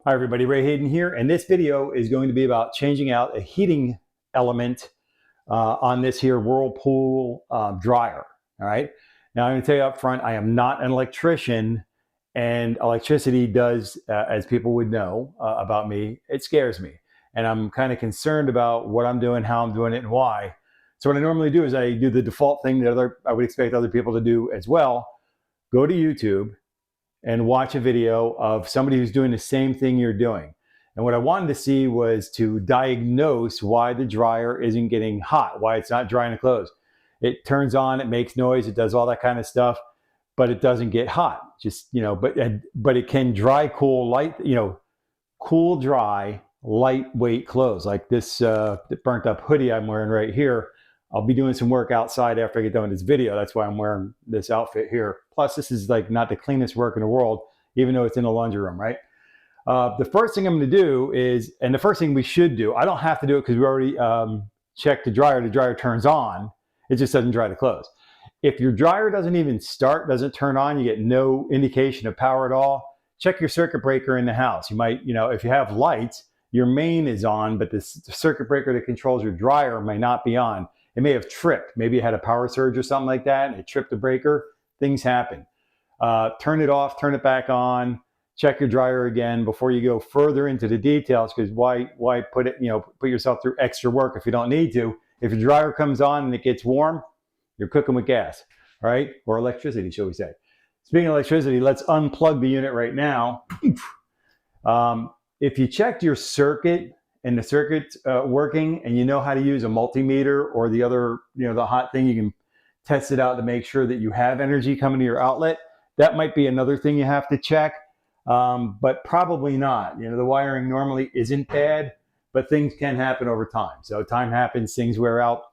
Hi everybody, Ray Hayden here, and this video is going to be about changing out a heating element on this here Whirlpool dryer. All right. Now I'm going to tell you up front, I am not an electrician, and electricity does, as people would know about me, it scares me. And I'm kind of concerned about what I'm doing, how I'm doing it, and why. So what I normally do is I do the default thing that I would expect other people to do as well. Go to YouTube and watch a video of somebody who's doing the same thing you're doing. And what I wanted to see was to diagnose why the dryer isn't getting hot, why it's not drying the clothes. It turns on, it makes noise, it does all that kind of stuff, but it doesn't get hot. Just, but it can dry, cool, light, cool, dry, lightweight clothes like this burnt up hoodie I'm wearing right here. I'll be doing some work outside after I get done with this video. That's why I'm wearing this outfit here. Plus, this is like not the cleanest work in the world, even though it's in the laundry room, right? The first thing I'm going to do is, and the first thing we should do, I don't have to do it because we already checked the dryer turns on. It just doesn't dry the clothes. If your dryer doesn't even start, doesn't turn on, you get no indication of power at all, check your circuit breaker in the house. You might, if you have lights, your main is on, but the circuit breaker that controls your dryer may not be on. It may have tripped. Maybe it had a power surge or something like that, and it tripped the breaker. Things happen. Turn it off, turn it back on, check your dryer again before you go further into the details, because why put yourself through extra work if you don't need to? If your dryer comes on and it gets warm, you're cooking with gas, right? Or electricity, shall we say. Speaking of electricity, let's unplug the unit right now. If you checked your circuit, and the circuit's working, and you know how to use a multimeter or the other, the hot thing, you can test it out to make sure that you have energy coming to your outlet. That might be another thing you have to check, but probably not. The wiring normally isn't bad, but things can happen over time. So time happens, things wear out.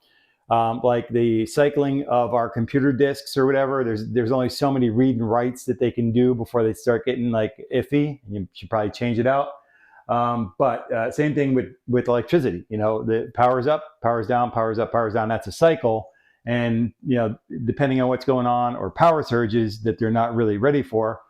Like the cycling of our computer disks or whatever, there's only so many read and writes that they can do before they start getting like iffy. You should probably change it out. But same thing with electricity. The power's up, power's down, power's up, power's down. That's a cycle. And, depending on what's going on, or power surges that they're not really ready for,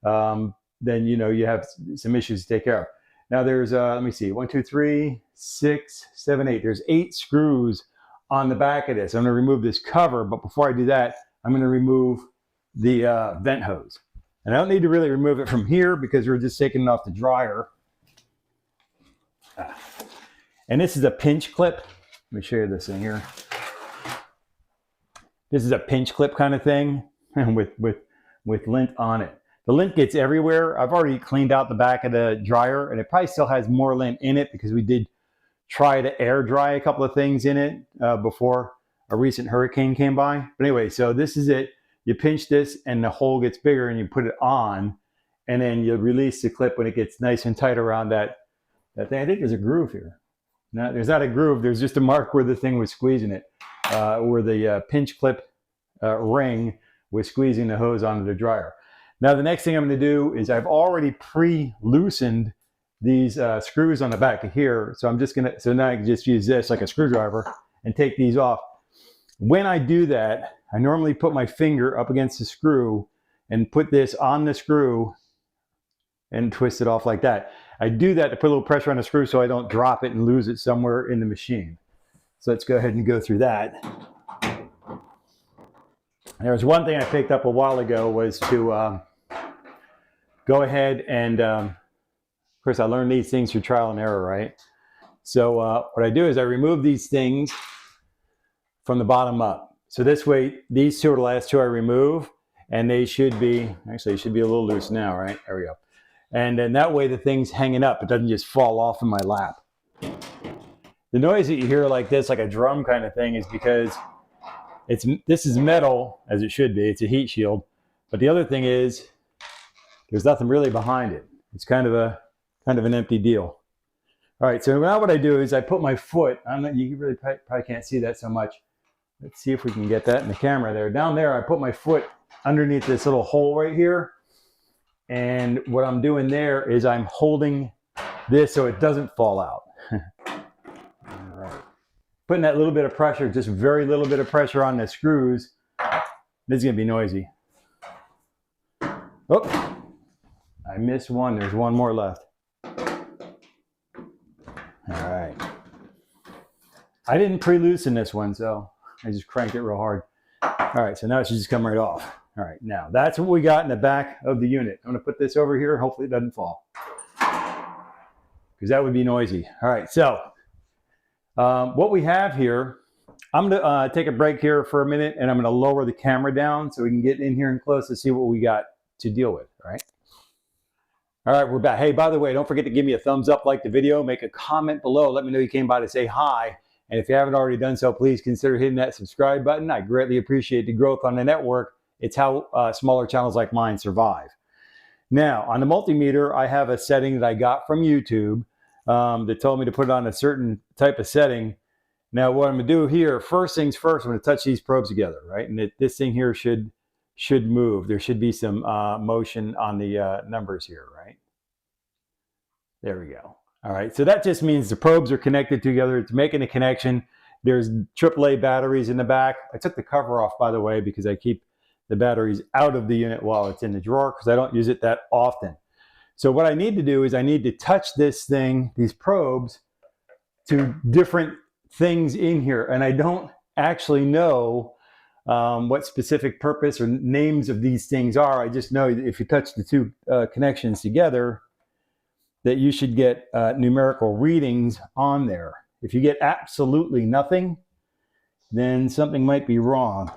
then, you have some issues to take care of. Now there's, let me see, 1, 2, 3, 6, 7, 8. There's 8 screws on the back of this. I'm going to remove this cover, but before I do that, I'm going to remove the vent hose. And I don't need to really remove it from here because we're just taking it off the dryer. And this is a pinch clip. Let me show you this thing here. This is a pinch clip kind of thing with lint on it. The lint gets everywhere. I've already cleaned out the back of the dryer, and it probably still has more lint in it because we did try to air dry a couple of things in it before a recent hurricane came by. But anyway, so this is it. You pinch this and the hole gets bigger, and you put it on, and then you release the clip when it gets nice and tight around that thing. I think there's a groove here. No, there's not a groove. There's just a mark where the thing was squeezing it, where the pinch clip ring was squeezing the hose onto the dryer. Now, the next thing I'm going to do is I've already pre-loosened these screws on the back of here. So so now I can just use this like a screwdriver and take these off. When I do that, I normally put my finger up against the screw and put this on the screw and twist it off like that. I do that to put a little pressure on the screw so I don't drop it and lose it somewhere in the machine. So let's go ahead and go through that. There was one thing I picked up a while ago was to go ahead and, of course I learned these things through trial and error, right? So what I do is I remove these things from the bottom up. So this way, these two are the last two I remove, and they should be, actually it should be a little loose now, right? There we go. And then that way the thing's hanging up. It doesn't just fall off in my lap. The noise that you hear like this, like a drum kind of thing, is because this is metal, as it should be. It's a heat shield. But the other thing is there's nothing really behind it. It's kind of an empty deal. All right, so now what I do is I put my foot, you really probably can't see that so much. Let's see if we can get that in the camera there. Down there, I put my foot underneath this little hole right here. And what I'm doing there is I'm holding this so it doesn't fall out. All right. Putting that little bit of pressure, just very little bit of pressure on the screws. This is going to be noisy. Oh, I missed one. There's one more left. I didn't pre-loosen this one, so I just cranked it real hard. All right, so now it should just come right off. All right, now that's what we got in the back of the unit. I'm gonna put this over here, hopefully it doesn't fall, because that would be noisy. All right, so what we have here, I'm gonna take a break here for a minute, and I'm gonna lower the camera down so we can get in here and close to see what we got to deal with, all right? All right, we're back. Hey, by the way, don't forget to give me a thumbs up, like the video, make a comment below, let me know you came by to say hi. And if you haven't already done so, please consider hitting that subscribe button. I greatly appreciate the growth on the network. It's how smaller channels like mine survive. Now, on the multimeter, I have a setting that I got from YouTube that told me to put it on a certain type of setting. Now, what I'm gonna do here, first things first, I'm gonna touch these probes together, right? And this thing here should move. There should be some motion on the numbers here, right? There we go. All right, so that just means the probes are connected together. It's making a connection. There's AAA batteries in the back. I took the cover off, by the way, because I keep the batteries out of the unit while it's in the drawer because I don't use it that often. So what I need to do is I need to touch this thing, these probes, to different things in here. And I don't actually know what specific purpose or names of these things are. I just know that if you touch the two connections together, that you should get numerical readings on there. If you get absolutely nothing, then something might be wrong.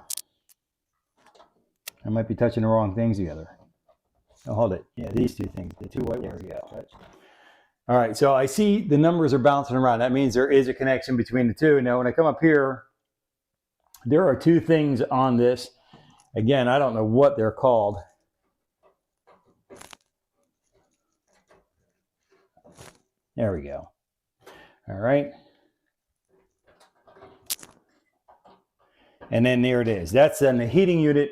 I might be touching the wrong things together. Oh, hold it. Yeah, these two things, the two white ones. Yeah. All right, so I see the numbers are bouncing around. That means there is a connection between the two. Now, when I come up here, there are two things on this. Again, I don't know what they're called. There we go. All right. And then there it is. That's in the heating unit.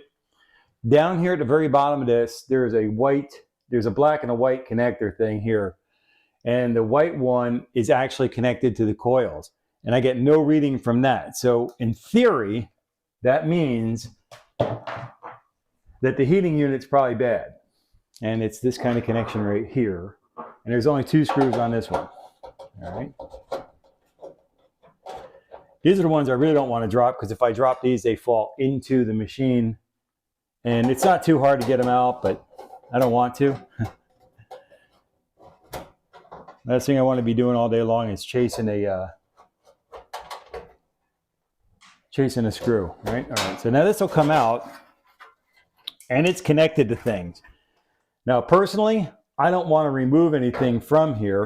Down here at the very bottom of this, there's a black and a white connector thing here. And the white one is actually connected to the coils. And I get no reading from that. So in theory, that means that the heating unit's probably bad. And it's this kind of connection right here. And there's only two screws on this one. All right. These are the ones I really don't want to drop because if I drop these, they fall into the machine. And it's not too hard to get them out, but I don't want to. Last thing I want to be doing all day long is chasing a screw, right? All right, so now this will come out and it's connected to things. Now, personally, I don't want to remove anything from here,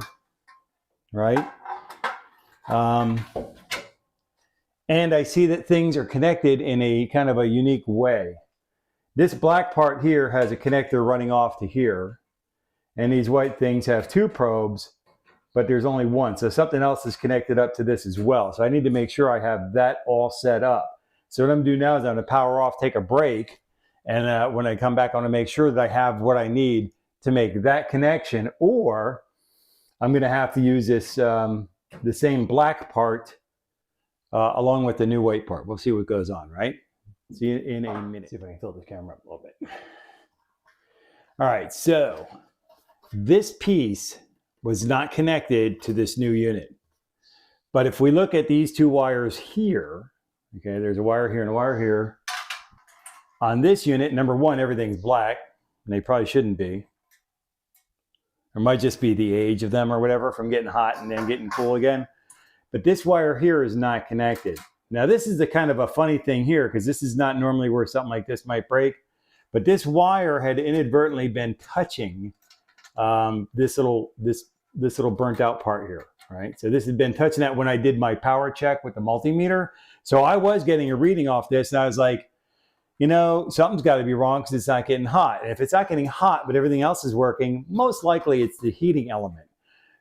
right? And I see that things are connected in a kind of a unique way. This black part here has a connector running off to here, and these white things have two probes, but there's only one. So something else is connected up to this as well. So I need to make sure I have that all set up. So what I'm gonna do now is I'm gonna power off, take a break, and when I come back, I wanna make sure that I have what I need to make that connection, or I'm gonna have to use this, the same black part along with the new white part. We'll see what goes on, right? See you in a minute. See if I can tilt this camera up a little bit. All right, so this piece was not connected to this new unit. But if we look at these two wires here, okay, there's a wire here and a wire here. On this unit, number one, everything's black, and they probably shouldn't be. Or might just be the age of them or whatever from getting hot and then getting cool again. But this wire here is not connected. Now, this is the kind of a funny thing here because this is not normally where something like this might break. But this wire had inadvertently been touching this little burnt out part here, right? So this had been touching that when I did my power check with the multimeter. So I was getting a reading off this and I was like, you know, something's got to be wrong because it's not getting hot. And if it's not getting hot, but everything else is working, most likely it's the heating element.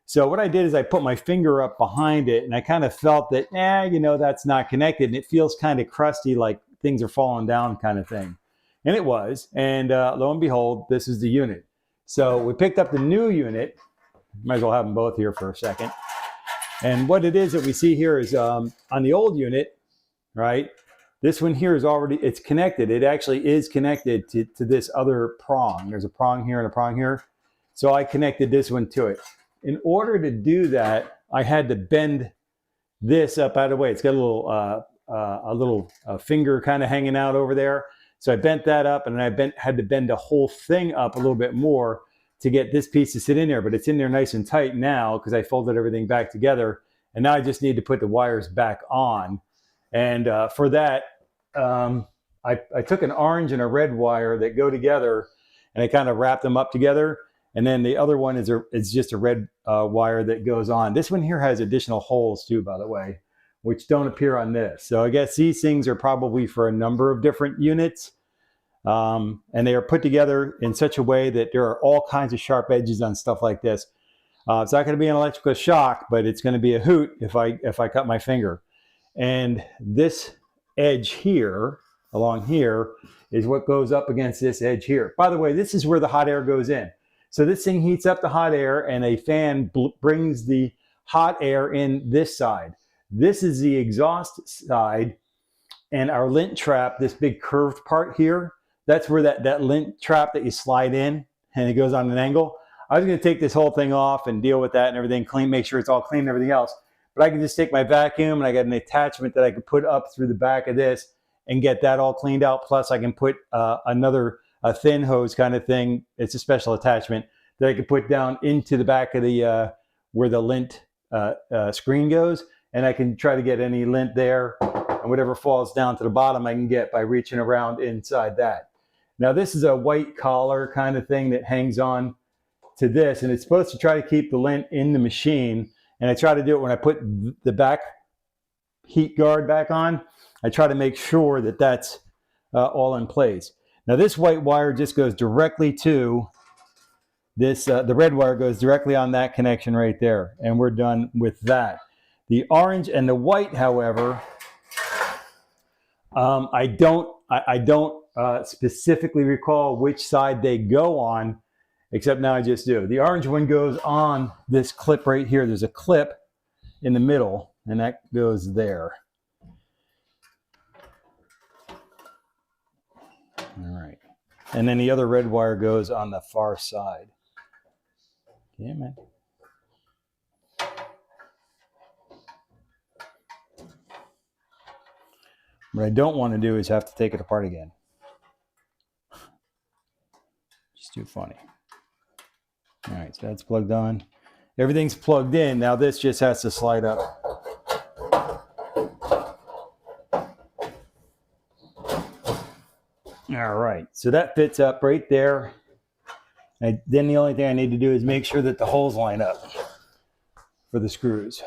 So what I did is I put my finger up behind it and I kind of felt that, you know, that's not connected. And it feels kind of crusty, like things are falling down kind of thing. And it was. And lo and behold, this is the unit. So we picked up the new unit. Might as well have them both here for a second. And what it is that we see here is on the old unit, right? This one here is already, it's connected. It actually is connected to this other prong. There's a prong here and a prong here. So I connected this one to it. In order to do that, I had to bend this up out of the way. It's got a little finger kind of hanging out over there. So I bent that up, and then had to bend the whole thing up a little bit more to get this piece to sit in there, but it's in there nice and tight now because I folded everything back together. And now I just need to put the wires back on. And for that, I took an orange and a red wire that go together, and I kind of wrapped them up together. And then the other one is just a red wire that goes on. This one here has additional holes too, by the way, which don't appear on this. So I guess these things are probably for a number of different units. And they are put together in such a way that there are all kinds of sharp edges on stuff like this. It's not going to be an electrical shock, but it's going to be a hoot if I cut my finger. And this edge here, along here, is what goes up against this edge here. By the way, this is where the hot air goes in. So this thing heats up the hot air, and a fan brings the hot air in this side. This is the exhaust side, and our lint trap, this big curved part here, that's where that lint trap that you slide in, and it goes on an angle. I was going to take this whole thing off and deal with that and everything, clean, make sure it's all clean and everything else. But I can just take my vacuum, and I got an attachment that I could put up through the back of this and get that all cleaned out. Plus, I can put another thin hose kind of thing. It's a special attachment that I could put down into the back of the where the lint screen goes, and I can try to get any lint there, and whatever falls down to the bottom I can get by reaching around inside that. Now this is a white collar kind of thing that hangs on to this, and it's supposed to try to keep the lint in the machine. And I try to do it when I put the back heat guard back on. I try to make sure that that's all in place. Now this white wire just goes directly to this, the red wire goes directly on that connection right there, and we're done with that. The orange and the white, however, I don't specifically recall which side they go on, except now I just do. The orange one goes on this clip right here. There's a clip in the middle, and that goes there. All right. And then the other red wire goes on the far side. Yeah, man. What I don't want to do is have to take it apart again. Just too funny. All right, so that's plugged on. Everything's plugged in. Now this just has to slide up. All right, so that fits up right there. And then the only thing I need to do is make sure that the holes line up for the screws.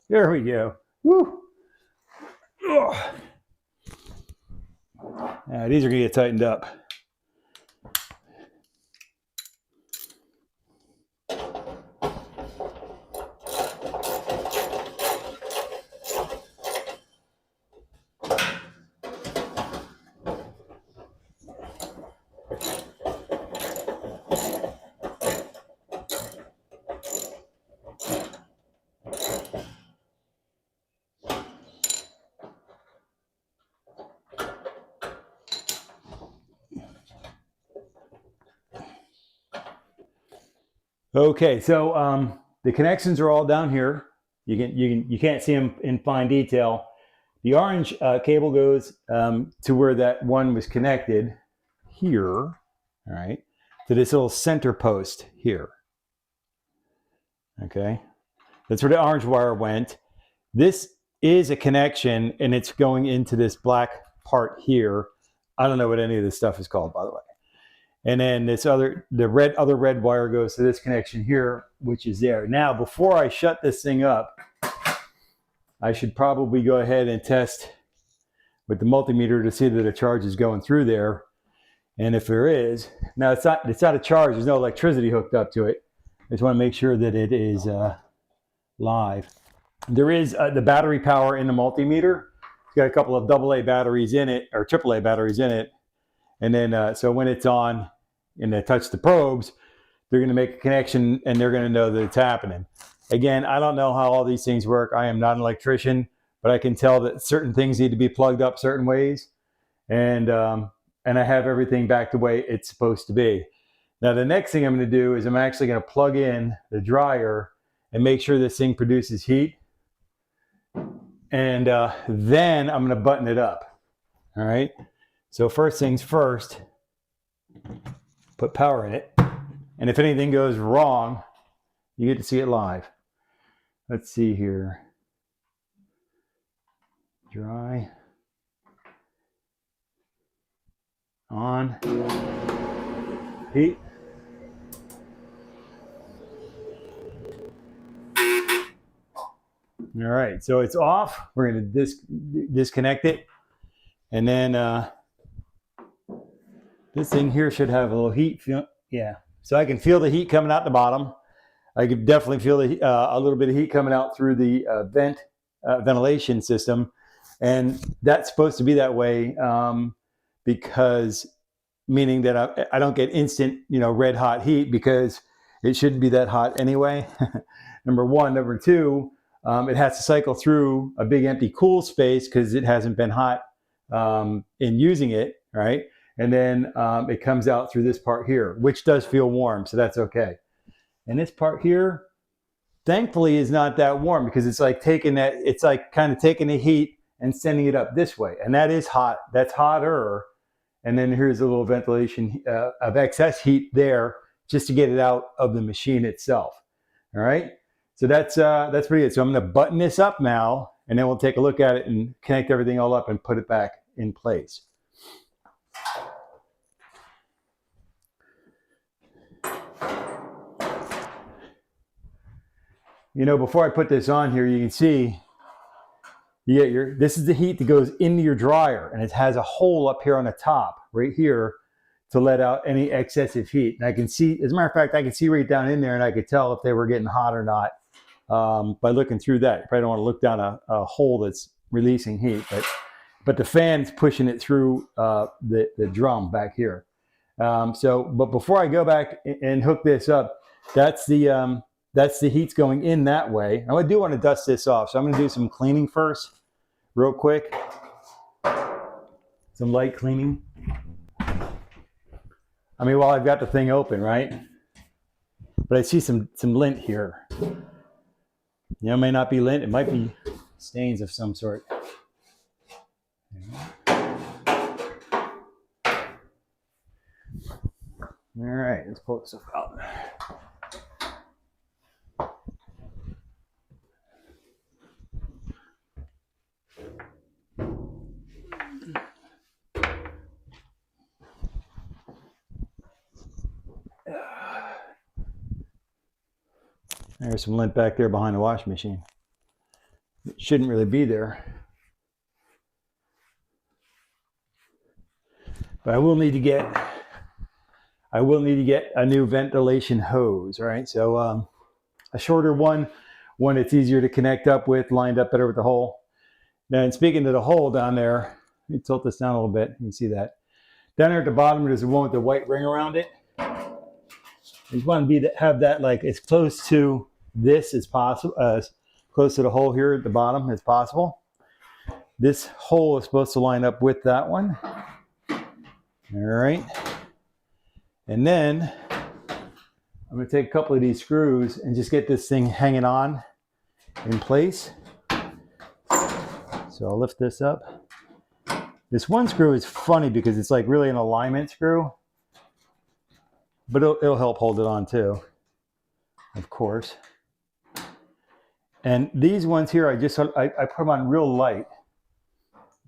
There we go. Woo. These are going to get tightened up. Okay, so the connections are all down here. You can't see them in fine detail. The orange cable goes to where that one was connected here, all right, to this little center post here. Okay, that's where the orange wire went. This is a connection, and it's going into this black part here. I don't know what any of this stuff is called, by the way. And then this other red wire goes to this connection here, which is there. Now, before I shut this thing up, I should probably go ahead and test with the multimeter to see that a charge is going through there. And if there is, now it's not a charge, there's no electricity hooked up to it. I just want to make sure that it is live. There is the battery power in the multimeter. It's got a couple of AA batteries in it, or AAA batteries in it. And then, so when it's on and I touch the probes, they're going to make a connection and they're going to know that it's happening. Again, I don't know how all these things work. I am not an electrician, but I can tell that certain things need to be plugged up certain ways. And I have everything back the way it's supposed to be. Now, the next thing I'm going to do is I'm actually going to plug in the dryer and make sure this thing produces heat. And then I'm going to button it up. All right. So first things first, put power in it. And if anything goes wrong, you get to see it live. Let's see here. Dry. On. Heat. All right, so it's off. We're going to disconnect it. And then this thing here should have a little heat. Yeah, so I can feel the heat coming out the bottom. I could definitely feel a little bit of heat coming out through the ventilation system. And that's supposed to be that way because meaning that I don't get instant, red hot heat, because it shouldn't be that hot anyway. Number one. Number two, it has to cycle through a big empty cool space because it hasn't been hot in using it, right? And then it comes out through this part here, which does feel warm, so that's okay. And this part here, thankfully, is not that warm because it's like taking that, it's like kind of taking the heat and sending it up this way. And that is hot, that's hotter. And then here's a little ventilation of excess heat there just to get it out of the machine itself. All right, so that's pretty good. So I'm going to button this up now, and then we'll take a look at it and connect everything all up and put it back in place. Before I put this on here, you can see this is the heat that goes into your dryer, and it has a hole up here on the top right here to let out any excessive heat. And I can see, as a matter of fact, I can see right down in there, and I could tell if they were getting hot or not by looking through that. You probably don't want to look down a hole that's releasing heat, but the fan's pushing it through the drum back here. But before I go back and hook this up, that's the heat's going in that way. I do want to dust this off, so I'm going to do some cleaning first, real quick. Some light cleaning. I mean, while I've got the thing open, right? But I see some lint here. It may not be lint. It might be stains of some sort. All right, let's pull this stuff out. There's some lint back there behind the washing machine. It shouldn't really be there. But I will need to get a new ventilation hose, right? So a shorter one that's easier to connect up with, lined up better with the hole. Now, and speaking of the hole down there, let me tilt this down a little bit. You can see that. Down there at the bottom, there's the one with the white ring around it. I just want to have that like as close to this as possible, as close to the hole here at the bottom as possible. This hole is supposed to line up with that one. All right. And then I'm going to take a couple of these screws and just get this thing hanging on in place. So I'll lift this up. This one screw is funny because it's like really an alignment screw, but it'll help hold it on too, of course. And these ones here, I put them on real light.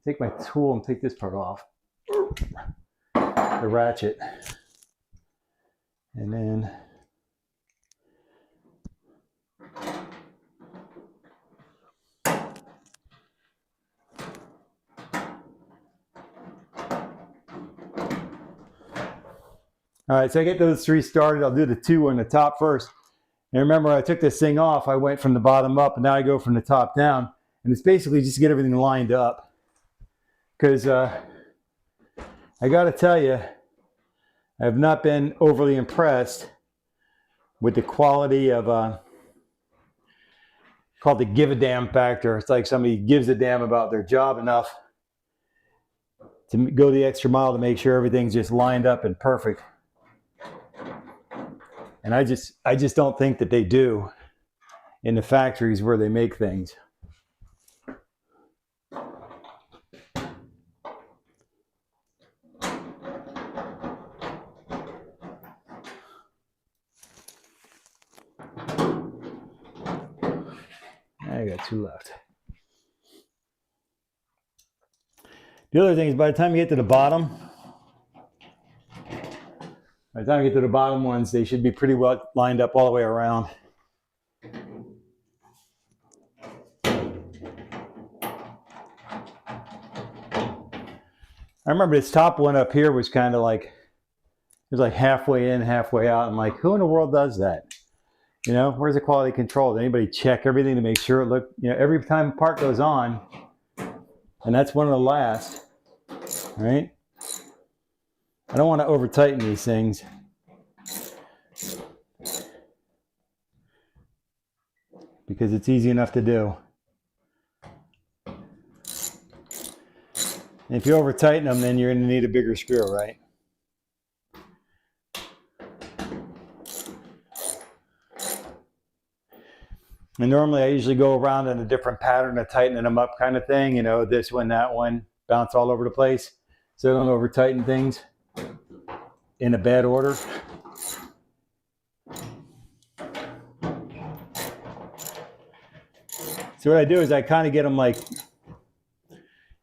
Take my tool and take this part off, the ratchet. And then all right, so I get those three started. I'll do the two on the top first. And remember, I took this thing off. I went from the bottom up, and now I go from the top down. And it's basically just to get everything lined up. Because I got to tell you, I have not been overly impressed with the quality of called the give a damn factor. It's like somebody gives a damn about their job enough to go the extra mile to make sure everything's just lined up and perfect. And I just don't think that they do in the factories where they make things. I got 2 left. The other thing is, by the time you get to the bottom, ones, they should be pretty well lined up all the way around. I remember this top one up here was kind of like, it was like halfway in, halfway out. I'm like, who in the world does that? You know, where's the quality control? Does anybody check everything to make sure it look, you know, every time a part goes on, and that's one of the last, right? I don't want to over tighten these things. Because it's easy enough to do. And if you over tighten them, then you're going to need a bigger screw, right? And normally I usually go around in a different pattern of tightening them up kind of thing. You know, this one, that one, bounce all over the place. So I don't over tighten things in a bad order. So what I do is I kind of get them like, you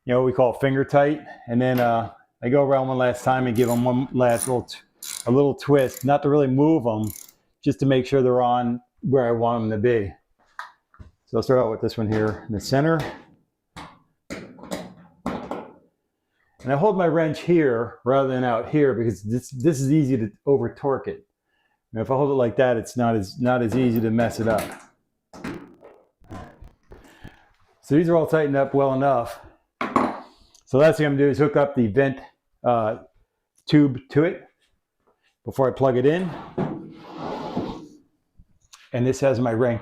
know, what we call finger tight. And then I go around one last time and give them one last a little twist, not to really move them, just to make sure they're on where I want them to be. So I'll start out with this one here in the center. And I hold my wrench here rather than out here because this is easy to over torque it. And if I hold it like that, it's not as easy to mess it up. So these are all tightened up well enough. So last thing I'm gonna do is hook up the vent tube to it before I plug it in. And this has my ring.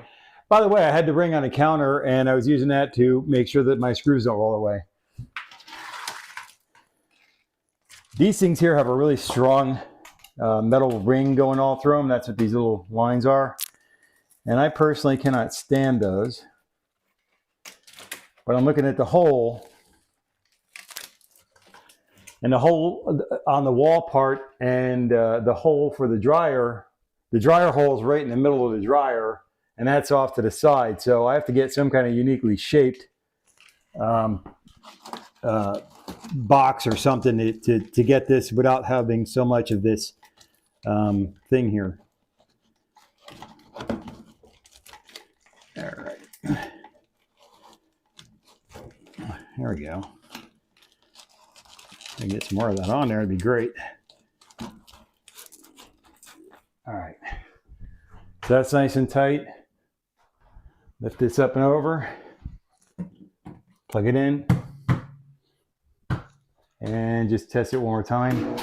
By the way, I had the ring on the counter and I was using that to make sure that my screws don't roll away. These things here have a really strong metal ring going all through them. That's what these little lines are. And I personally cannot stand those. But I'm looking at the hole. And the hole on the wall part and the hole for the dryer hole is right in the middle of the dryer, and that's off to the side. So I have to get some kind of uniquely shaped box or something to get this without having so much of this thing here. All right. There we go. I get some more of that on there, it'd be great. All right, so that's nice and tight. Lift this up and over, plug it in, and just test it one more time.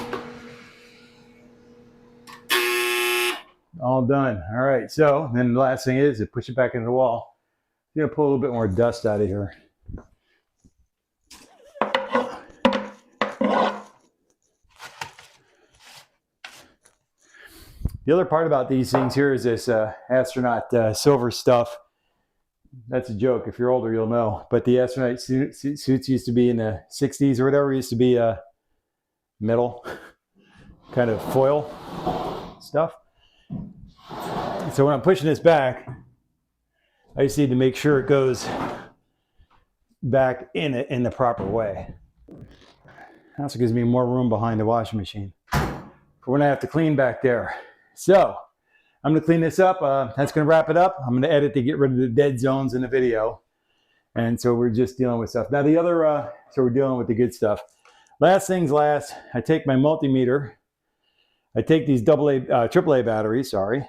All done. All right, so then the last thing is to push it back into the wall. I'm gonna pull a little bit more dust out of here. The other part about these things here is this astronaut silver stuff. That's a joke. If you're older, you'll know. But the astronaut suits used to be in the 60s or whatever. Used to be metal kind of foil stuff. So when I'm pushing this back, I just need to make sure it goes back in the proper way. It also gives me more room behind the washing machine for when I have to clean back there. So I'm going to clean this up. That's going to wrap it up. I'm going to edit to get rid of the dead zones in the video. And so we're just dealing with stuff. Now the other, so we're dealing with the good stuff. Last things last, I take my multimeter. I take these AAA batteries, sorry,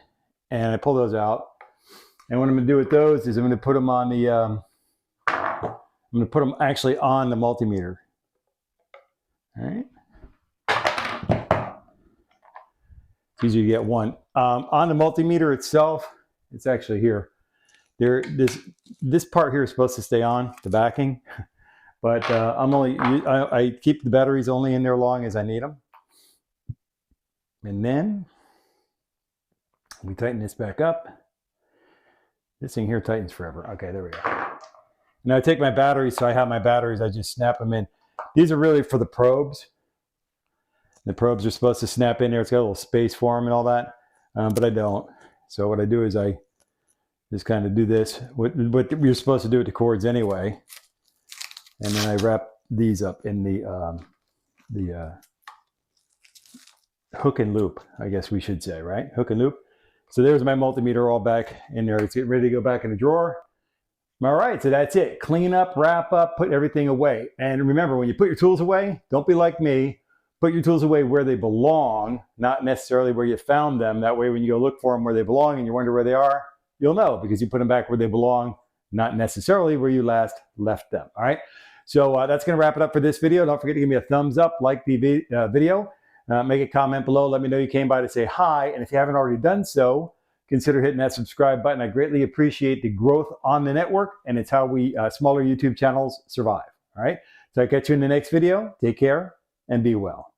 and I pull those out. And what I'm going to do with those is I'm going to put them on the, I'm going to put them actually on the multimeter. All right. It's easier to get one on the multimeter itself, it's actually here. This part here is supposed to stay on, the backing, but I keep the batteries only in there long as I need them. And then we tighten this back up. This thing here tightens forever. Okay, there we go. Now I take my batteries, so I have my batteries, I just snap them in. These are really for the probes. The probes are supposed to snap in there. It's got a little space for them and all that, but I don't. So what I do is I just kind of do this, what you're supposed to do with the cords anyway. And then I wrap these up in the hook and loop, I guess we should say, right? Hook and loop. So there's my multimeter all back in there. It's getting ready to go back in the drawer. All right, so that's it. Clean up, wrap up, put everything away. And remember, when you put your tools away, don't be like me. Put your tools away where they belong, not necessarily where you found them. That way, when you go look for them where they belong and you wonder where they are, you'll know because you put them back where they belong, not necessarily where you last left them. All right, so that's going to wrap it up for this video. Don't forget to give me a thumbs up, like the video, make a comment below. Let me know you came by to say hi. And if you haven't already done so, consider hitting that subscribe button. I greatly appreciate the growth on the network, and it's how we smaller YouTube channels survive. All right, so I'll catch you in the next video. Take care and be well.